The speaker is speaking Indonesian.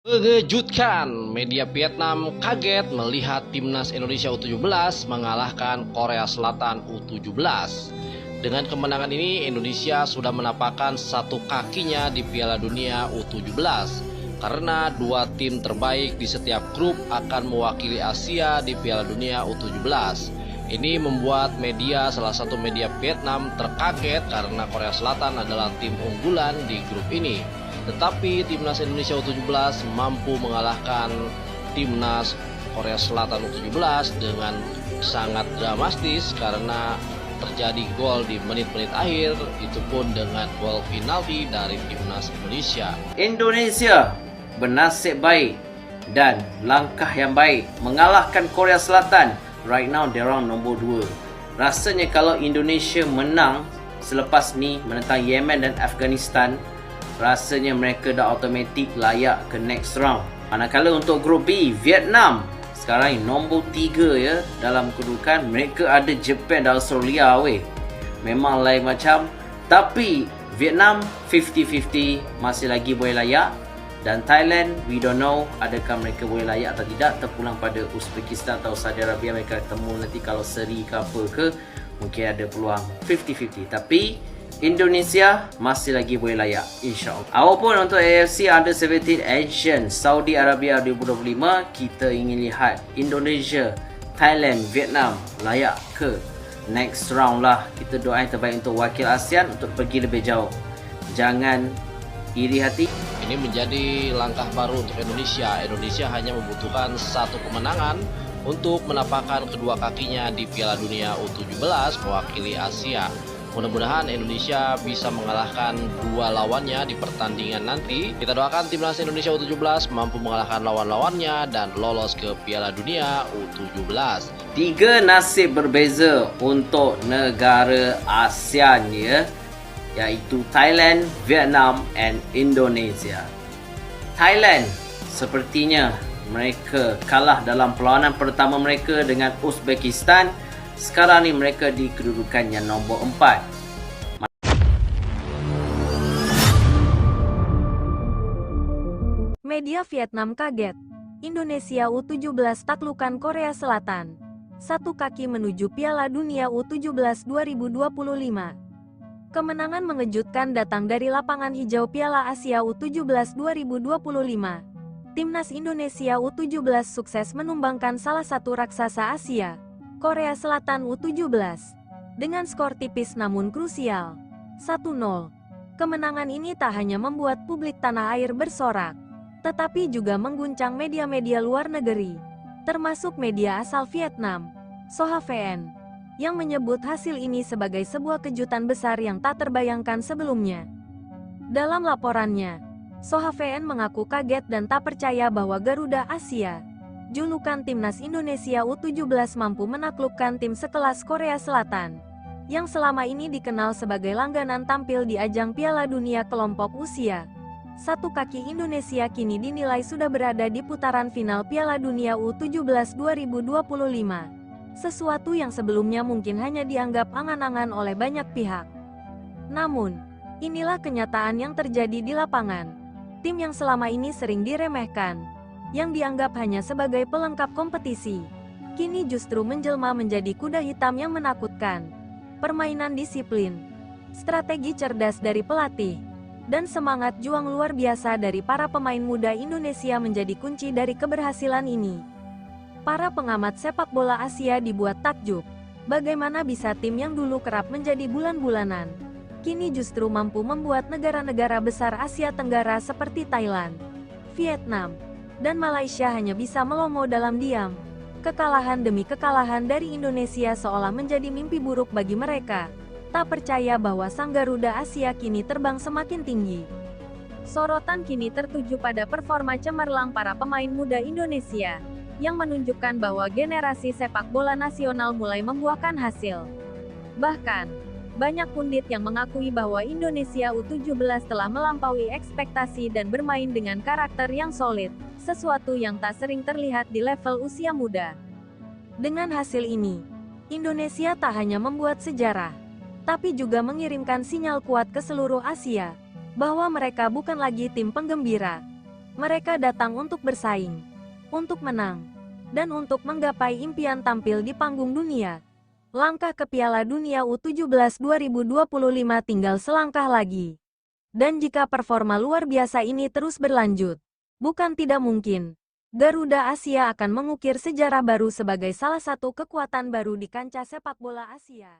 Mengejutkan, media Vietnam kaget melihat timnas Indonesia U17 mengalahkan Korea Selatan U17. Dengan kemenangan ini, Indonesia sudah menapakkan satu kakinya di Piala Dunia U17 karena dua tim terbaik di setiap grup akan mewakili Asia di Piala Dunia U17. Ini membuat salah satu media Vietnam terkaget karena Korea Selatan adalah tim unggulan di grup ini. Tetapi timnas Indonesia U17 mampu mengalahkan timnas Korea Selatan U17 dengan sangat dramatis karena terjadi gol di menit-menit akhir, itu pun dengan gol penalti dari timnas Indonesia. Indonesia bernasib baik dan langkah yang baik mengalahkan Korea Selatan. Right now diorang nombor 2. Rasanya kalau Indonesia menang selepas ni menentang Yemen dan Afghanistan, rasanya mereka dah automatik layak ke next round. Manakala untuk grup B, Vietnam sekarang nombor 3 ya dalam kedudukan. Mereka ada Japan dan Australia weh. Memang lain macam, tapi Vietnam 50-50 masih lagi boleh layak. Dan Thailand, we don't know adakah mereka boleh layak atau tidak. Terpulang pada Uzbekistan atau Saudi Arabia, mereka ketemu nanti kalau seri ke apa ke, mungkin ada peluang 50-50. Tapi Indonesia masih lagi boleh layak, insyaAllah. Apapun untuk AFC Under-17 Asian Saudi Arabia 2025, kita ingin lihat Indonesia, Thailand, Vietnam layak ke next round lah. Kita doa yang terbaik untuk wakil ASEAN untuk pergi lebih jauh. Jangan iri hati. Ini menjadi langkah baru untuk Indonesia. Indonesia hanya membutuhkan satu kemenangan untuk menapakkan kedua kakinya di Piala Dunia U17 mewakili Asia. Mudah-mudahan Indonesia bisa mengalahkan dua lawannya di pertandingan nanti. Kita doakan timnas Indonesia U17 mampu mengalahkan lawan-lawannya dan lolos ke Piala Dunia U17. 3 nasib berbeza untuk negara ASEAN ya, iaitu Thailand, Vietnam and Indonesia. Thailand sepertinya mereka kalah dalam perlawanan pertama mereka dengan Uzbekistan. Sekarang ni mereka di kedudukan yang nombor 4. Media Vietnam kaget. Indonesia U17 taklukan Korea Selatan. Satu kaki menuju Piala Dunia U17 2025. Kemenangan mengejutkan datang dari lapangan hijau Piala Asia U17 2025. Timnas Indonesia U17 sukses menumbangkan salah satu raksasa Asia, Korea Selatan U17, dengan skor tipis namun krusial, 1-0. Kemenangan ini tak hanya membuat publik tanah air bersorak, tetapi juga mengguncang media-media luar negeri, termasuk media asal Vietnam, Soha VN, yang menyebut hasil ini sebagai sebuah kejutan besar yang tak terbayangkan sebelumnya. Dalam laporannya, Soha VN mengaku kaget dan tak percaya bahwa Garuda Asia, julukan timnas Indonesia U17, mampu menaklukkan tim sekelas Korea Selatan, yang selama ini dikenal sebagai langganan tampil di ajang Piala Dunia kelompok usia. Satu kaki Indonesia kini dinilai sudah berada di putaran final Piala Dunia U17 2025. Sesuatu yang sebelumnya mungkin hanya dianggap angan-angan oleh banyak pihak. Namun, inilah kenyataan yang terjadi di lapangan. Tim yang selama ini sering diremehkan, yang dianggap hanya sebagai pelengkap kompetisi, kini justru menjelma menjadi kuda hitam yang menakutkan. Permainan disiplin, strategi cerdas dari pelatih, dan semangat juang luar biasa dari para pemain muda Indonesia menjadi kunci dari keberhasilan ini. Para pengamat sepak bola Asia dibuat takjub, bagaimana bisa tim yang dulu kerap menjadi bulan-bulanan, kini justru mampu membuat negara-negara besar Asia Tenggara seperti Thailand, Vietnam, dan Malaysia hanya bisa melongo dalam diam. Kekalahan demi kekalahan dari Indonesia seolah menjadi mimpi buruk bagi mereka, tak percaya bahwa sang Garuda Asia kini terbang semakin tinggi. Sorotan kini tertuju pada performa cemerlang para pemain muda Indonesia, yang menunjukkan bahwa generasi sepak bola nasional mulai membuahkan hasil. Bahkan, banyak pundit yang mengakui bahwa Indonesia U17 telah melampaui ekspektasi dan bermain dengan karakter yang solid, sesuatu yang tak sering terlihat di level usia muda. Dengan hasil ini, Indonesia tak hanya membuat sejarah, tapi juga mengirimkan sinyal kuat ke seluruh Asia, bahwa mereka bukan lagi tim penggembira, Mereka datang untuk bersaing, untuk menang, dan untuk menggapai impian tampil di panggung dunia. Langkah ke Piala Dunia U17 2025 tinggal selangkah lagi. Dan jika performa luar biasa ini terus berlanjut, bukan tidak mungkin, Garuda Asia akan mengukir sejarah baru sebagai salah satu kekuatan baru di kancah sepak bola Asia.